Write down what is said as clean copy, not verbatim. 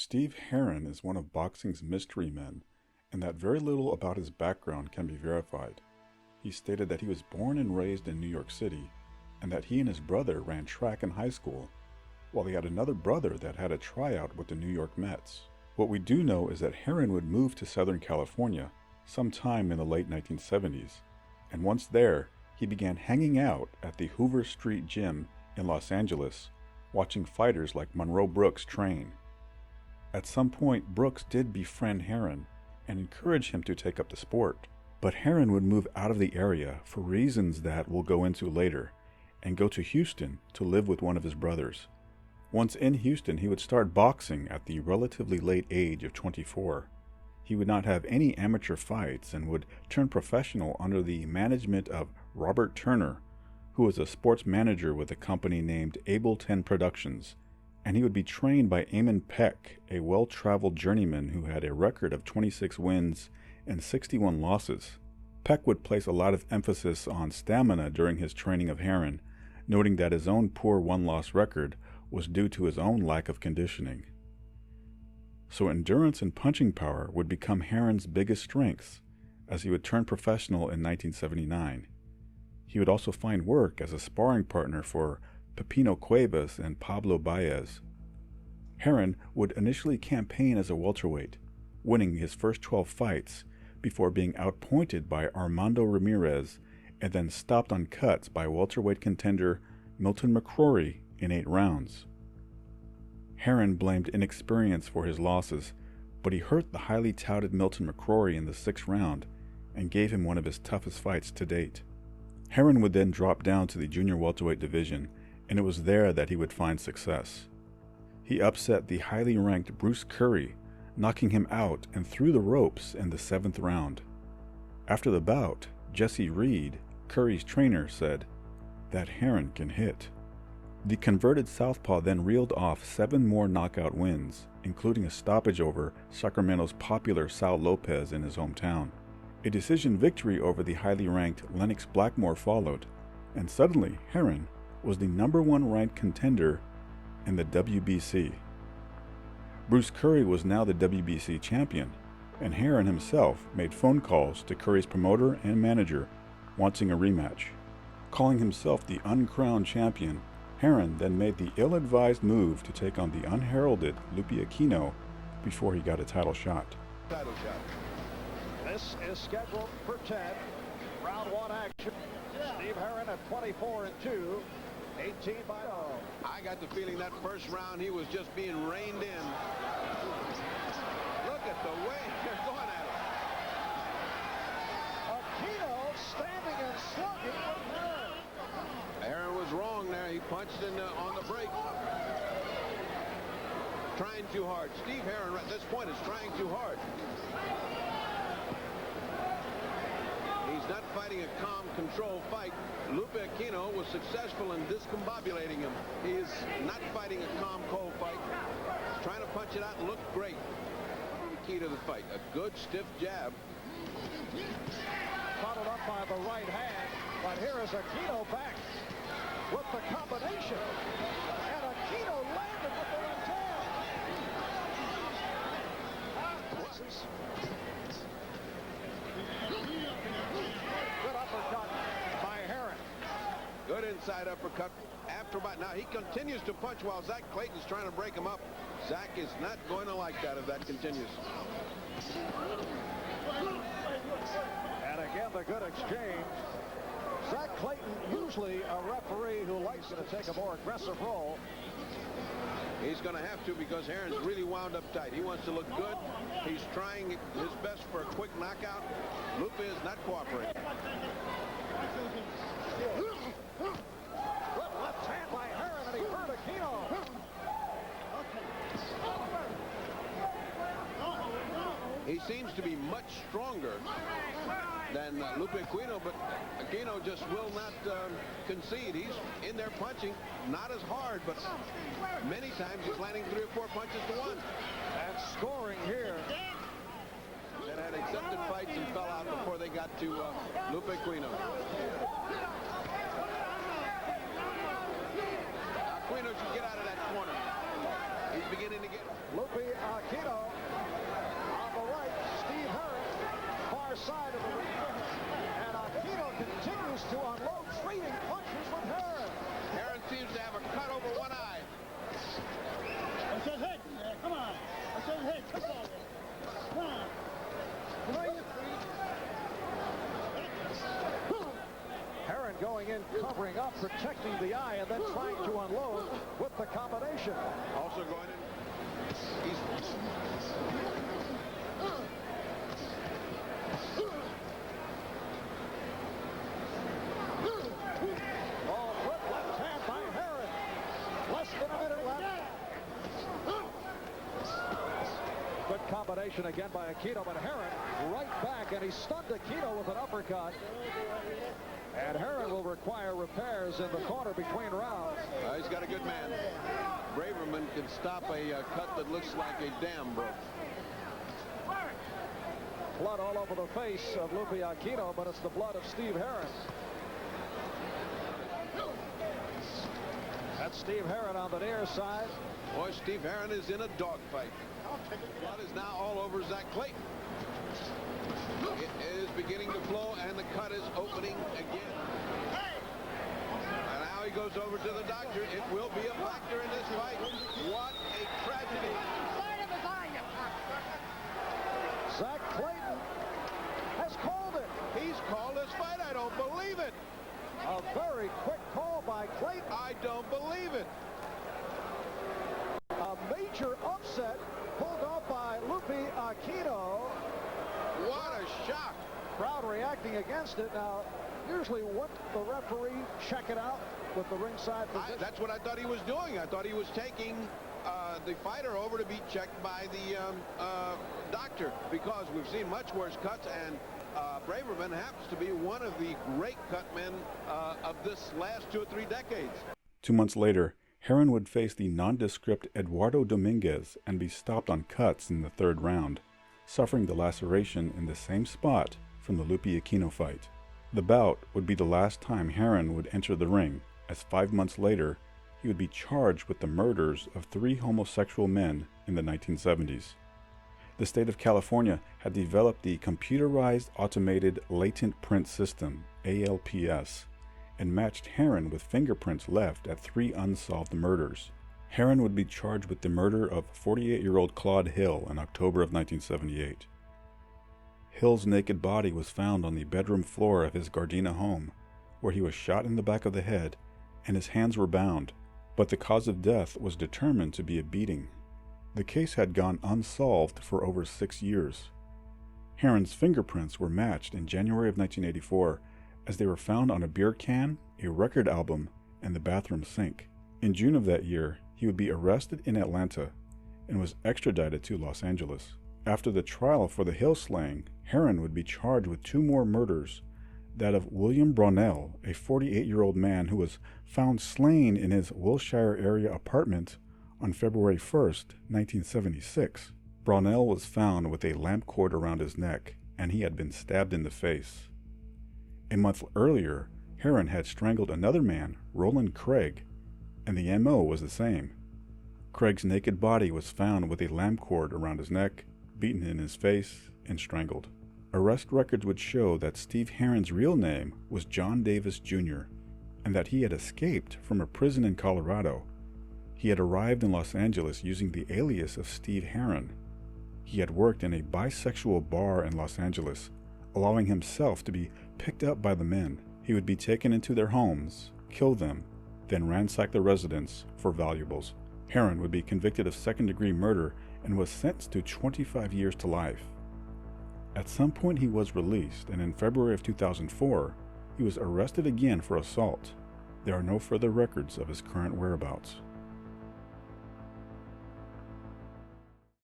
Steve Hearon is one of boxing's mystery men, and that very little about his background can be verified. He stated that he was born and raised in New York City, and that he and his brother ran track in high school, while he had another brother that had a tryout with the New York Mets. What we do know is that Hearon would move to Southern California sometime in the late 1970s, and once there, he began hanging out at the Hoover Street Gym in Los Angeles, watching fighters like Monroe Brooks train. At some point, Brooks did befriend Hearon and encourage him to take up the sport, but Hearon would move out of the area for reasons that we'll go into later, and go to Houston to live with one of his brothers. Once in Houston, he would start boxing at the relatively late age of 24. He would not have any amateur fights and would turn professional under the management of Robert Turner, who was a sports manager with a company named Ableton Productions, and he would be trained by Eamon Peck, a well-traveled journeyman who had a record of 26 wins and 61 losses. Peck would place a lot of emphasis on stamina during his training of Hearon, noting that his own poor one-loss record was due to his own lack of conditioning. So endurance and punching power would become Hearon's biggest strengths as he would turn professional in 1979. He would also find work as a sparring partner for Pepino Cuevas and Pablo Baez. Hearon would initially campaign as a welterweight, winning his first 12 fights before being outpointed by Armando Ramirez and then stopped on cuts by welterweight contender Milton McCrory in 8 rounds. Hearon blamed inexperience for his losses, but he hurt the highly touted Milton McCrory in the 6th round and gave him one of his toughest fights to date. Hearon would then drop down to the junior welterweight division, and it was there that he would find success. He upset the highly ranked Bruce Curry, knocking him out and through the ropes in the 7th round. After the bout, Jesse Reed, Curry's trainer, said, "That Hearon can hit." The converted southpaw then reeled off 7 more knockout wins, including a stoppage over Sacramento's popular Sal Lopez in his hometown. A decision victory over the highly ranked Lennox Blackmore followed, and suddenly Hearon was the #1 ranked contender in the WBC. Bruce Curry was now the WBC champion, and Hearon himself made phone calls to Curry's promoter and manager wanting a rematch. Calling himself the uncrowned champion, Hearon then made the ill-advised move to take on the unheralded Lupi Aquino before he got a title shot. This is scheduled for 10. Round 1 action. Steve Hearon at 24-2. 18 by 0. I got the feeling that first round he was just being reined in. Look at the way they're going at it. Aquino standing and slugging with Hearon. Hearon was wrong there. He punched on the break. Trying too hard. Steve Hearon at this point is trying too hard. He's not fighting a calm, controlled fight. Lupi Aquino was successful in discombobulating him. He is not fighting a calm, cold fight. Trying to punch it out and look great. The key to the fight, a good, stiff jab. Followed up by the right hand, but here is Aquino back with the combination. And Aquino landed with the left hand. Good uppercut by Hearon. Good inside uppercut. After about now, he continues to punch while Zach Clayton's trying to break him up. Zach is not going to like that if that continues. And again, the good exchange. Zach Clayton, usually a referee who likes to take a more aggressive role. He's going to have to because Hearon's really wound up tight. He wants to look good. He's trying his best for a quick knockout. Lupi is not cooperating. Good left hand by Hearon, and he hurt Aquino. He seems to be much stronger than Lupi Aquino, but Aquino just will not concede. He's in there punching, not as hard, but many times he's landing 3 or 4 punches to 1. And scoring here. That had accepted fights and fell out before they got to Lupi Aquino. Aquino should get out of that corner. He's beginning to get... Lupi continues to unload trading punches with Heron. Heron seems to have a cut over one eye. That's his head. Come on. That's his head. Come on. Come on. Come on, you Heron going in, covering up, protecting the eye, and then trying to unload with the combination. Also going in. He's Ball flipped left hand by Heron. Less than a minute left. Good combination again by Aquino, but Heron right back, and he stunned Aquino with an uppercut. And Heron will require repairs in the corner between rounds. he's got a good man. Braverman can stop a cut that looks like a dam broke. Blood all over the face of Lupi Aquino, but it's the blood of Steve Heron. That's Steve Heron on the near side. Boy, Steve Heron is in a dogfight. Blood is now all over Zach Clayton. It is beginning to flow, and the cut is opening again. And now he goes over to the doctor. It will be a factor in this fight. What a tragedy. Zach Clayton has called it. He's called this fight. I don't believe it. A very quick call by Clayton. I don't believe it. A major upset pulled off by Lupi Aquino. What a shock. Crowd reacting against it. Now, usually wouldn't the referee check it out with the ringside position? That's what I thought he was doing. I thought he was taking the fighter over to be checked by the doctor, because we've seen much worse cuts, and Braverman happens to be one of the great cut men of this last 2 or 3 decades. 2 months later, Heron would face the nondescript Eduardo Dominguez and be stopped on cuts in the 3rd round, suffering the laceration in the same spot from the Lupi Aquino fight. The bout would be the last time Heron would enter the ring, as 5 months later, he would be charged with the murders of 3 homosexual men in the 1970s. The state of California had developed the Computerized Automated Latent Print System, ALPS, and matched Heron with fingerprints left at 3 unsolved murders. Heron would be charged with the murder of 48-year-old Claude Hill in October of 1978. Hill's naked body was found on the bedroom floor of his Gardena home, where he was shot in the back of the head and his hands were bound, but the cause of death was determined to be a beating. The case had gone unsolved for over 6 years. Heron's fingerprints were matched in January of 1984, as they were found on a beer can, a record album, and the bathroom sink. In June of that year, he would be arrested in Atlanta and was extradited to Los Angeles. After the trial for the Hill slaying, Heron would be charged with 2 more murders, that of William Brownell, a 48-year-old man who was found slain in his Wilshire area apartment on February 1st, 1976. Brownell was found with a lamp cord around his neck, and he had been stabbed in the face. A month earlier, Heron had strangled another man, Roland Craig, and the MO was the same. Craig's naked body was found with a lamp cord around his neck, beaten in his face, and strangled. Arrest records would show that Steve Heron's real name was John Davis Jr., and that he had escaped from a prison in Colorado. He had arrived in Los Angeles using the alias of Steve Heron. He had worked in a bisexual bar in Los Angeles, allowing himself to be picked up by the men. He would be taken into their homes, kill them, then ransack the residence for valuables. Heron would be convicted of second-degree murder and was sentenced to 25 years to life. At some point he was released, and in February of 2004, he was arrested again for assault. There are no further records of his current whereabouts.